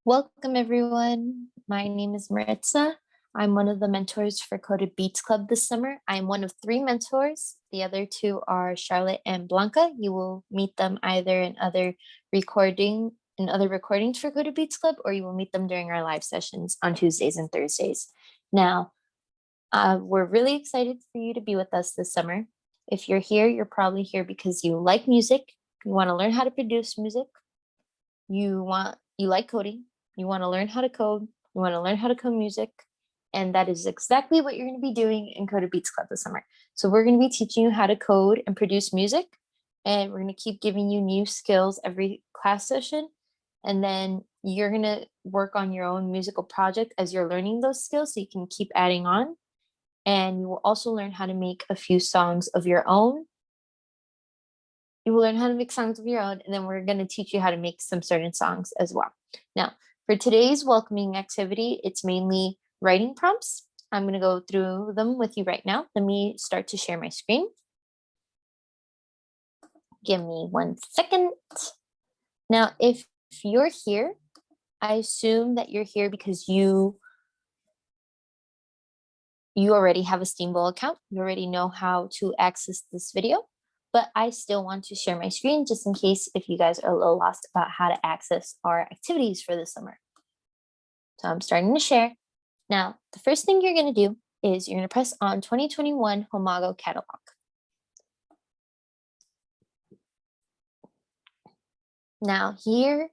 Welcome, everyone. My name is Maritza. I'm one of the mentors for Coded Beats Club this summer. I'm one of three mentors. The other two are Charlotte and Blanca. You will meet them either in other recordings for Coded Beats Club, or you will meet them during our live sessions on Tuesdays and Thursdays. Now, we're really excited for you to be with us this summer. If you're here, you're probably here because you like music, you want to learn how to produce music, you like coding, you want to learn how to code, you want to learn how to code music, and that is exactly what you're going to be doing in Coded Beats Club this summer. So we're going to be teaching you how to code and produce music, and we're going to keep giving you new skills every class session, and then you're going to work on your own musical project as you're learning those skills so you can keep adding on. And you will also learn how to make a few songs of your own. You will learn how to make songs of your own, and then we're going to teach you how to make some certain songs as well. Now, for today's welcoming activity, it's mainly writing prompts. I'm going to go through them with you right now. Let me start to share my screen. Give me 1 second. Now, if you're here, I assume that you're here because you already have a Steamboat account. You already know how to access this video, but I still want to share my screen just in case if you guys are a little lost about how to access our activities for the summer. So I'm starting to share. Now, the first thing you're going to do is you're going to press on 2021 Homago Catalog. Now, here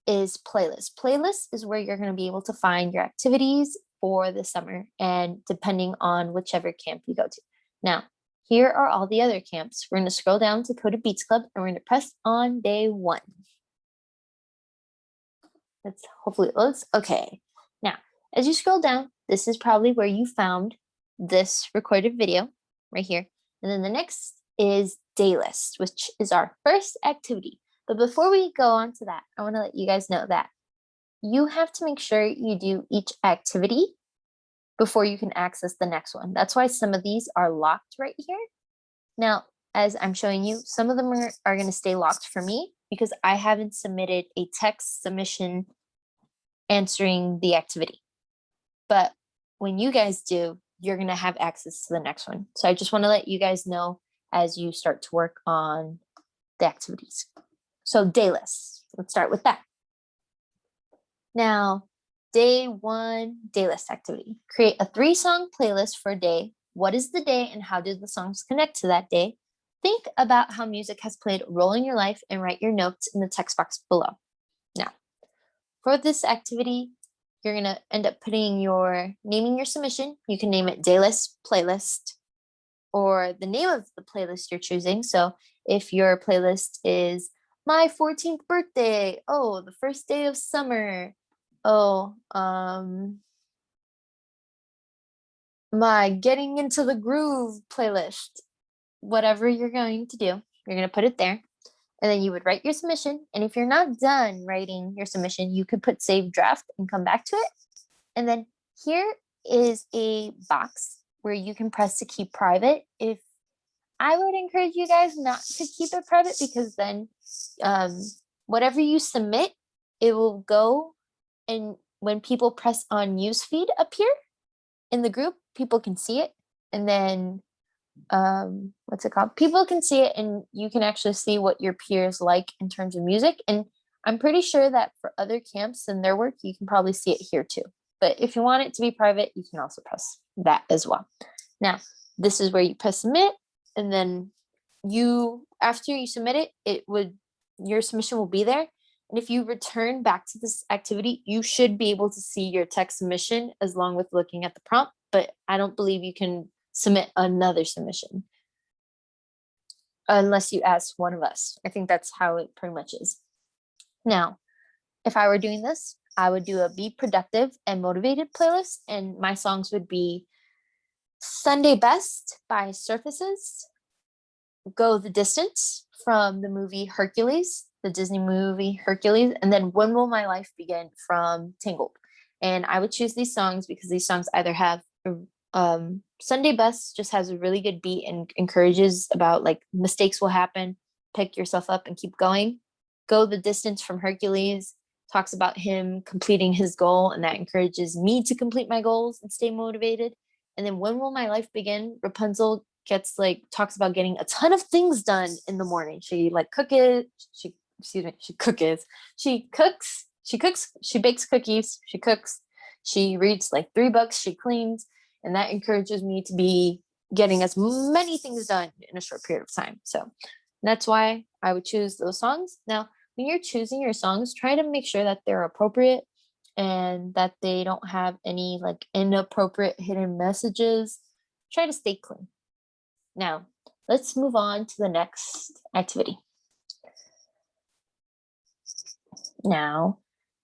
is playlist. Playlist is where you're going to be able to find your activities for the summer and depending on whichever camp you go to. Now, here are all the other camps. We're going to scroll down to Coded Beats Club and we're going to press on day 1. Let's hopefully it loads. Okay. Now, as you scroll down, this is probably where you found this recorded video right here. And then the next is day list, which is our first activity. But before we go on to that, I want to let you guys know that you have to make sure you do each activity before you can access the next one. That's why some of these are locked right here. Now, as I'm showing you, some of them are going to stay locked for me because I haven't submitted a text submission answering the activity. But when you guys do, you're going to have access to the next one. So I just want to let you guys know as you start to work on the activities. So day lists, let's start with that. Now, day 1, day list activity. Create a 3-song playlist for a day. What is the day and how do the songs connect to that day? Think about how music has played a role in your life and write your notes in the text box below. Now, for this activity, you're going to end up naming your submission. You can name it day list, playlist, or the name of the playlist you're choosing. So if your playlist is my 14th birthday, oh, the first day of summer, oh, my getting into the groove playlist, whatever you're going to do, you're going to put it there. And then you would write your submission. And if you're not done writing your submission, you could put save draft and come back to it. And then here is a box where you can press to keep private. If I would encourage you guys not to keep it private because then whatever you submit, it will go, and when people press on newsfeed up here in the group, people can see it. And then what's it called? People can see it and you can actually see what your peers like in terms of music. And I'm pretty sure that for other camps and their work, you can probably see it here too. But if you want it to be private, you can also press that as well. Now, this is where you press submit, and then after you submit it, your submission will be there. And if you return back to this activity, you should be able to see your text submission as long with looking at the prompt, but I don't believe you can submit another submission unless you ask one of us. I think that's how it pretty much is. Now, if I were doing this, I would do a Be Productive and Motivated playlist, and my songs would be Sunday Best by Surfaces, Go the Distance from the movie Hercules, the Disney movie Hercules, and then When Will My Life Begin from Tangled. And I would choose these songs because these songs either have Sunday Best just has a really good beat and encourages about like mistakes will happen, pick yourself up and keep going. Go the Distance from Hercules talks about him completing his goal, and that encourages me to complete my goals and stay motivated. And then when will my life begin? Rapunzel gets like talks about getting a ton of things done in the morning. She like she cookies. She bakes cookies, she cooks, she reads like 3 books, she cleans, and that encourages me to be getting as many things done in a short period of time. So that's why I would choose those songs. Now, when you're choosing your songs, try to make sure that they're appropriate and that they don't have any like inappropriate hidden messages. Try to stay clean. Now, let's move on to the next activity. Now,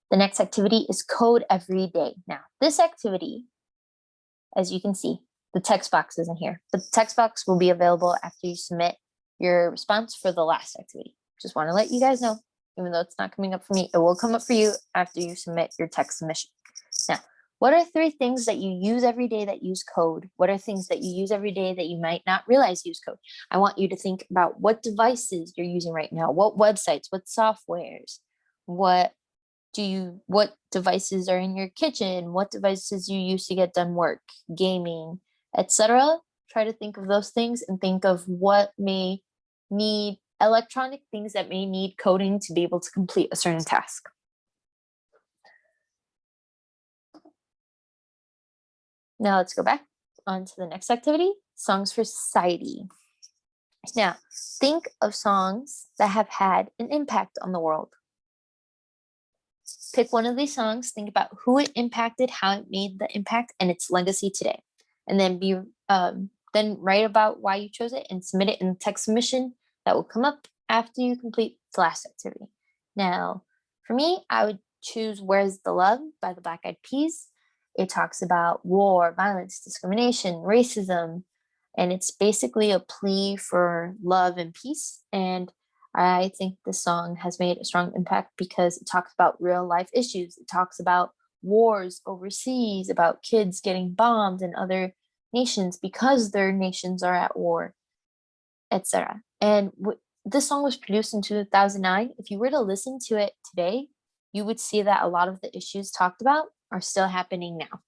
the next activity is code every day. Now, this activity, as you can see, the text box isn't here, but the text box will be available after you submit your response for the last activity. Just want to let you guys know, even though it's not coming up for me, it will come up for you after you submit your text submission. Now, what are 3 things that you use every day that use code? What are things that you use every day that you might not realize use code? I want you to think about what devices you're using right now, what websites, what softwares, what devices are in your kitchen, what devices you use to get done work, gaming, etc. Try to think of those things and think of what may need electronic things that may need coding to be able to complete a certain task. Now let's go back on to the next activity, songs for society. Now, think of songs that have had an impact on the world. Pick one of these songs, think about who it impacted, how it made the impact, and its legacy today. And then write about why you chose it and submit it in the text submission that will come up after you complete the last activity. Now, for me, I would choose Where's the Love by the Black Eyed Peas. It talks about war, violence, discrimination, racism, and it's basically a plea for love and peace. And I think the song has made a strong impact because it talks about real life issues. It talks about wars overseas, about kids getting bombed in other nations because their nations are at war, etc. And this song was produced in 2009. If you were to listen to it today, you would see that a lot of the issues talked about are still happening now.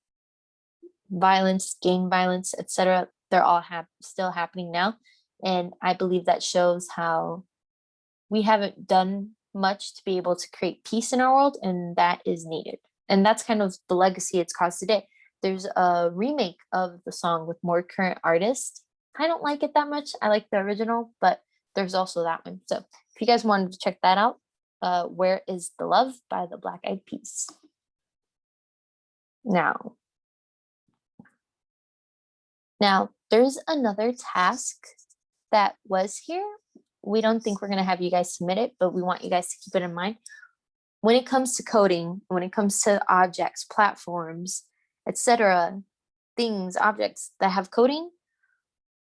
Violence, gang violence, etc. They're all still happening now. And I believe that shows how we haven't done much to be able to create peace in our world, and that is needed. And that's kind of the legacy it's caused today. There's a remake of the song with more current artists. I don't like it that much. I like the original, but there's also that one. So if you guys wanted to check that out, Where is the Love by the Black Eyed Peas. Now, there's another task that was here. We don't think we're going to have you guys submit it, but we want you guys to keep it in mind. When it comes to coding, when it comes to objects, platforms, etc., things, objects that have coding,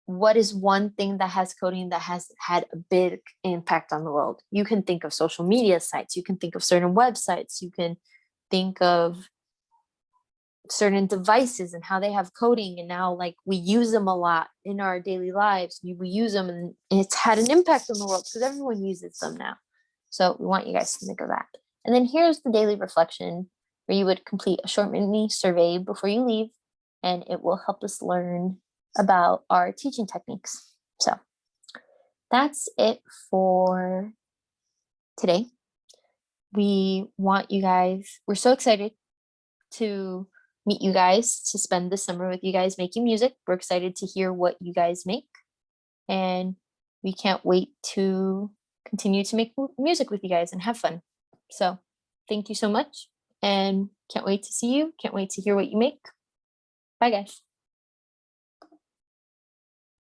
what is one thing that has coding that has had a big impact on the world? You can think of social media sites. You can think of certain websites. You can think of certain devices and how they have coding, and now like we use them a lot in our daily lives. We use them and it's had an impact on the world because everyone uses them now. So we want you guys to think of that. And then here's the daily reflection where you would complete a short mini survey before you leave, and it will help us learn about our teaching techniques. So that's it for today. We want you guys, we're so excited to meet you guys, to spend the summer with you guys making music. We're excited to hear what you guys make, and we can't wait to continue to make music with you guys and have fun. So thank you so much, and can't wait to see you. Can't wait to hear what you make. Bye, guys.